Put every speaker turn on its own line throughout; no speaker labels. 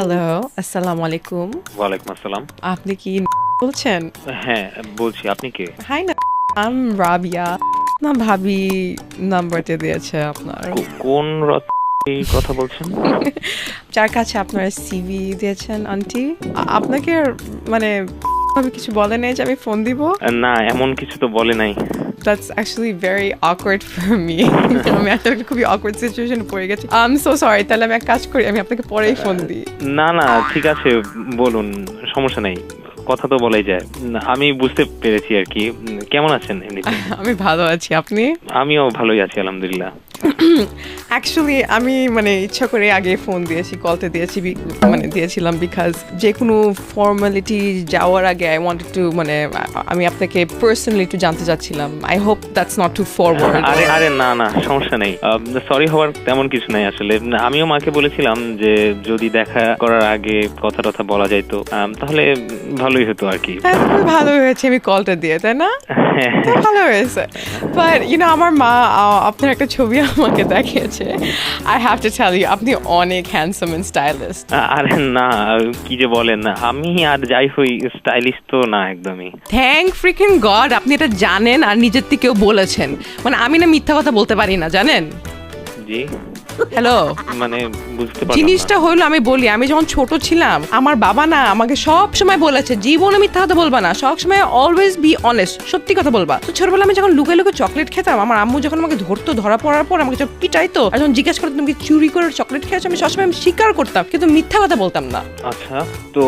Hello, আসসালামু আলাইকুম।
ওয়ালাইকুম আসসালাম।
আপনি কি বলছেন?
হ্যাঁ, বলছি। আপনি কে?
হাই না, রাবিয়া। না ভাবি নাম্বারটা দিয়েছে আপনার।
কোন এই কথা বলছেন?
যার কাছে আপনার সিভি দিয়েছেন আন্টি। আপনাকে মানে ভাবে কিছু বলে নাই যে আমি ফোন দিব?
না, এমন কিছু তো বলে নাই।
That's actually very awkward for me. আমি আসলে একটা খুবই awkward situation পড়ে গেছি। I'm so sorry. তাহলে আমি এক কাজ করি, আমি আপনাকে পরেই ফোন দিই।
না, ঠিক আছে, বলুন, সমস্যা নেই। কথা তো বলাই যায়। আমি বুঝতে পেরেছি আর কি। কেমন আছেন এমনিতে?
আমি ভালো আছি, আপনি?
আমিও ভালোই আছি আলহামদুলিল্লাহ।
অ্যাকচুয়ালি আমি মানে ইচ্ছা করে আগে ফোন দিয়েছি, কলতে দিয়েছি, মানে দিয়েছিলাম বিকজ যে কোনো ফর্মালিটি যাওয়ার আগে আই ওয়ান্টেড টু মানে আমি আপনাকে পার্সোনালি একটু জানতে চাচ্ছিলাম। I hope that's not to forward.
আরে না, সমস্যা নেই। সরি হওয়ার তেমন কিছু নাই আসলে। আমিও মাকে বলেছিলাম যে যদি দেখা করার আগে কথা টথা বলা যাইতো তাহলে ভালোই হতো আর কি।
ভালো হয়েছে আমি কলটা দিয়ে, তাই না? ভালো হয়েছে। বাট আমার মা আপনার একটা ছবি আমাকে দেখিয়েছে। I have to tell you, আপনি অনেক হ্যান্ডসাম এন্ড স্টাইলিশ।
আরে না, কি যে বলেন না, আমি আর যাই হই স্টাইলিশ তো না একদমই।
থ্যাংক ফ্রিকিং গড আপনি এটা জানেন আর নিজের থেকেও বলেছেন। মানে আমি না মিথ্যা কথা বলতে পারি না, জানেন?
জি,
হ্যালো,
মানে বুঝতে পারলাম
জিনিসটা হলো আমি বলি, আমি যখন ছোট ছিলাম আমার বাবা না আমাকে সব সময় বলেছে জীবনে মিথ্যা কথা বলবা না, সব সময় অলওয়েজ বি অনেস্ট, সত্যি কথা বলবা। তো ছোটবেলা আমি যখন লুকাই লুকাই চকলেট খেতাম, আমার আম্মু যখন আমাকে ধরতো, ধরা পড়ার পর আমাকে যখন পিটাইতো আর যখন জিজ্ঞাসা করতো তুমি কি চুরি করে চকলেট খেয়েছো, আমি সবসময় স্বীকার করতাম কিন্তু মিথ্যা কথা বলতাম না।
আচ্ছা, তো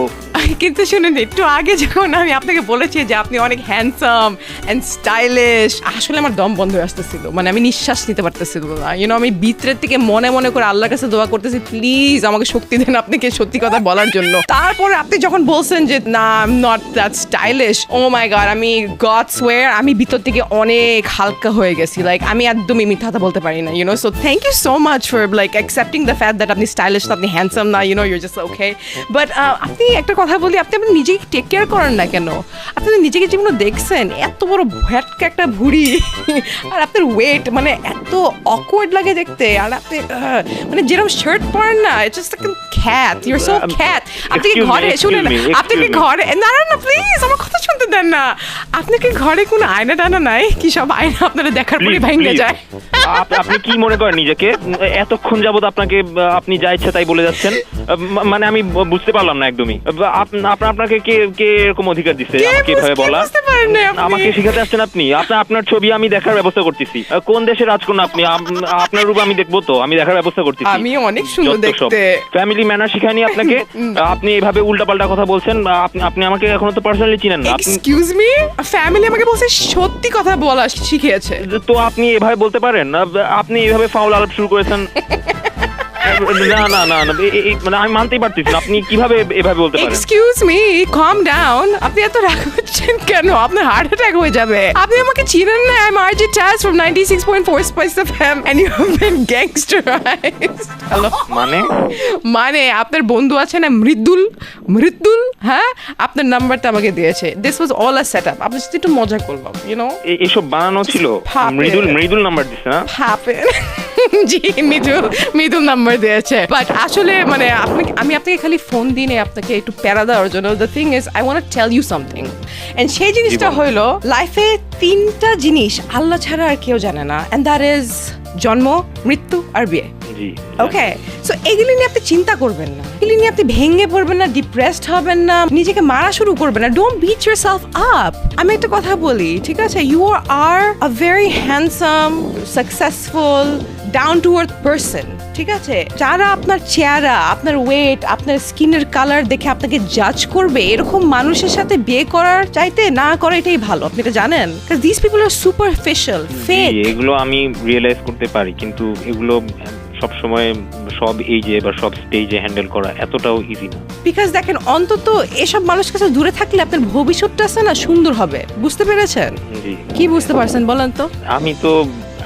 কিন্তু শুনুন, একটু আগে যখন আমি আপনাকে বলেছি যে আপনি অনেক হ্যান্ডসাম এন্ড স্টাইলিশ, আসলে আমার দম বন্ধ হয়ে আসতেছিল, মানে আমি নিঃশ্বাস নিতে পারতেছিল না। আমি ভিতরের থেকে মনে মনে করে আল্লাহর কাছে দোয়া করতেছি, প্লিজ আমাকে শক্তি দেন আপনাকে সত্যি কথা বলার জন্য। তারপরে আপনি যখন বলছেন যে না I am not that stylish, oh my god, আমি গড সোয়ার আমি ভিতর থেকে অনেক হালকা হয়ে গেছি। লাইক আমি একদমই মিথ্যা কথা বলতে পারি না, so thank you so much for like accepting the fact that আপনি স্টাইলিশ, আপনি হ্যান্ডসাম না, ইউর জাস্ট ওকে। বাট আপনি একটা কথা বলি, আপনি নিজেকে টেক কেয়ার করেন না কেন? আপনি নিজেকে যেগুলো দেখছেন, এত বড় ভ্যাটকা একটা ভুঁড়ি আর আপনার ওয়েট মানে এত অকওয়ার্ড লাগে দেখতে, আর আপনি মানে যেরকম শার্ট পরেন না, it's just like cat, you are so cat. আপনি কি ঘরে শুনেন, আপনি কি ঘরে না প্লিজ আমার কথা শুনতে দেন না, আপনি কি ঘরে কোনো আয়না টানা নাই কি? সব আয়না আপনারা দেখার পরে ভেঙে যায়।
আপনি কি মনে করেন নিজেকে? এতক্ষণ যাবত আপনি যা ইচ্ছা তাই বলে যাচ্ছেন, মানে আমি বুঝতে পারলাম না একদমই। আপনাকে কে এরকম অধিকার দিচ্ছে আমাকে এভাবে বলা? আমাকে শিখাতে আসছেন আপনি? আপনার ছবি আমি দেখার ব্যবস্থা করতেছি। কোন দেশের রাজকন্যা আপনি? আপনার রূপ আমি দেখবো তো, আমি দেখার ব্যবস্থা করতেছি।
আমি অনেক সুন্দর দেখতে।
ফ্যামিলি ম্যানার শিখায়নি আপনাকে? আপনি এইভাবে উল্টাপাল্টা কথা বলছেন। আপনি আমাকে এখনো তো পার্সোনালি চিনেন না।
এক্সকিউজ মি, ফ্যামিলি আমাকে বলছে সত্যি কথা বলা শিখিয়েছে।
তো আপনি এভাবে বলতে পারেন? আপনি এভাবে ফাউল আলাপ শুরু করেছেন। না, মানে আমি মানতেই পারতেছি না, আপনি কিভাবে এভাবে বলতে পারেন?
এক্সকিউজ মি, কাম ডাউন। আপনি এত রাগ হচ্ছেন কেন? আপনার হার্ট অ্যাটাক হয়ে যাবে। আপনি আমাকে চিনেন না? আই এম আরজি টাস from 96.4 Spice FM and you have been gangsterised. Hello, মানে আপনার বন্ধু আছে না মৃদুল, হ্যাঁ, আপনার নাম্বারটা আমাকে দিয়েছে। This was all a setup. আপনি শুধু একটু মজা করলাম,
এসব বানানো ছিল। মৃদুল নাম্বার দিছে না?
জি, মৃদুল নাম্বার দিয়েছে। বাট আসলে মানে আমি আপনাকে খালি ফোন দিনে আপনাকে একটু প্যারা দেওয়ার জন্য। The thing is I want to tell you something, and সেই জিনিসটা হলো লাইফে 3টা জিনিস আল্লাহ ছাড়া আর কেউ জানে না, এন্ড দ্যাট ইজ জন্ম, মৃত্যু আর বিয়ে। ওকে, সো এগুলি নিয়ে আপনি চিন্তা করবেন না, এগুলি নিয়ে আপনি ভেঙে পড়বেন না, ডিপ্রেসড হবেন না, নিজেকে মারা শুরু করবেন না। Don't beat yourself up. আমি একটা কথা বলি, ঠিক আছে? You are a very handsome, successful, down to earth person, ঠিক আছে? যারা আপনার চেহারা, আপনার ওয়েট, আপনার স্কিনের কালার দেখে আপনাকে জাজ করবে, এরকম মানুষের সাথে বিয়ে করার চাইতে না করা এটাই ভালো। আপনি এটা জানেন? কারণ this people are superficial, fake.
এগুলো আমি রিয়েলাইজ করতে পারি, কিন্তু এগুলো সব সময় সব এজে বা সব স্টেজে হ্যান্ডেল করা এতটাও ইজি না।
বিকজ দেখেন, অন্তত এসব মানুষের কাছে দূরে থাকলে আপনার ভবিষ্যৎটা আছে না সুন্দর হবে। বুঝতে পেরেছেন?
জি।
কি বুঝতে পারছেন বলেন তো?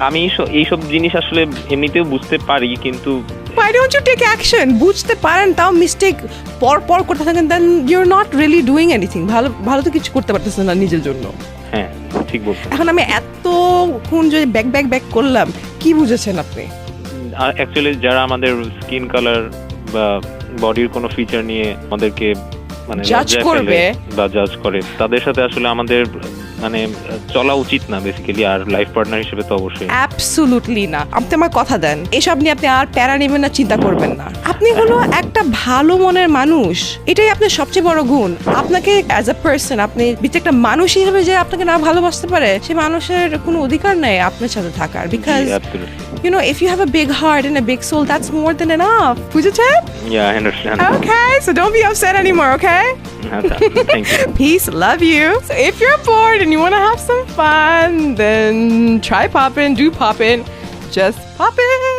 আমি এইসব জিনিস আসলে এমনিতেও বুঝতে পারি, কিন্তু
why don't you take action? বুঝতে পারেন তাও মিস্টেক পর করতে থাকেন, then you're not really doing anything. ভালো তো কিছু করতে পারতেছেন না নিজের জন্য।
হ্যাঁ, ঠিক বলছেন।
এখন আমি এতক্ষণ যদি ব্যাক করলাম, কি বুঝেছেন আপনি?
অ্যাকচুয়ালি যারা আমাদের স্কিন কালার বা বডির কোনো ফিচার নিয়ে আমাদেরকে মানে
Judge
লজ্জায়
করবে।
ফেলে বা জাজ করে, তাদের সাথে আসলে আমাদের মানে চলা উচিত না বেসিক্যালি, আর লাইফ পার্টনার হিসেবে তো অবশ্যই।
অ্যাবসলুটলি না। আপনি আমার কথা দেন, এসব নিয়ে আপনি আর প্যারা নেবেন না, চিন্তা করবেন না। আপনি হলো একটা ভালো মনের মানুষ, এটাই আপনার সবচেয়ে বড় গুণ। আপনাকে অ্যাজ আ পার্সন, আপনি ভিতরে একটা মানুষ হিসেবে যে আপনাকে না ভালোবাসতে পারে, সে মানুষের কোনো অধিকার নেই আপনার সাথে থাকার। Because you know, if you have a big heart and a big soul, that's more than enough. বুঝেছেন?
Yeah, I understand.
Okay, so don't be upset anymore, okay?
Thank you.
Peace, love you. So if you're bored and you want to have some fun, then try poppin', do poppin', just pop it.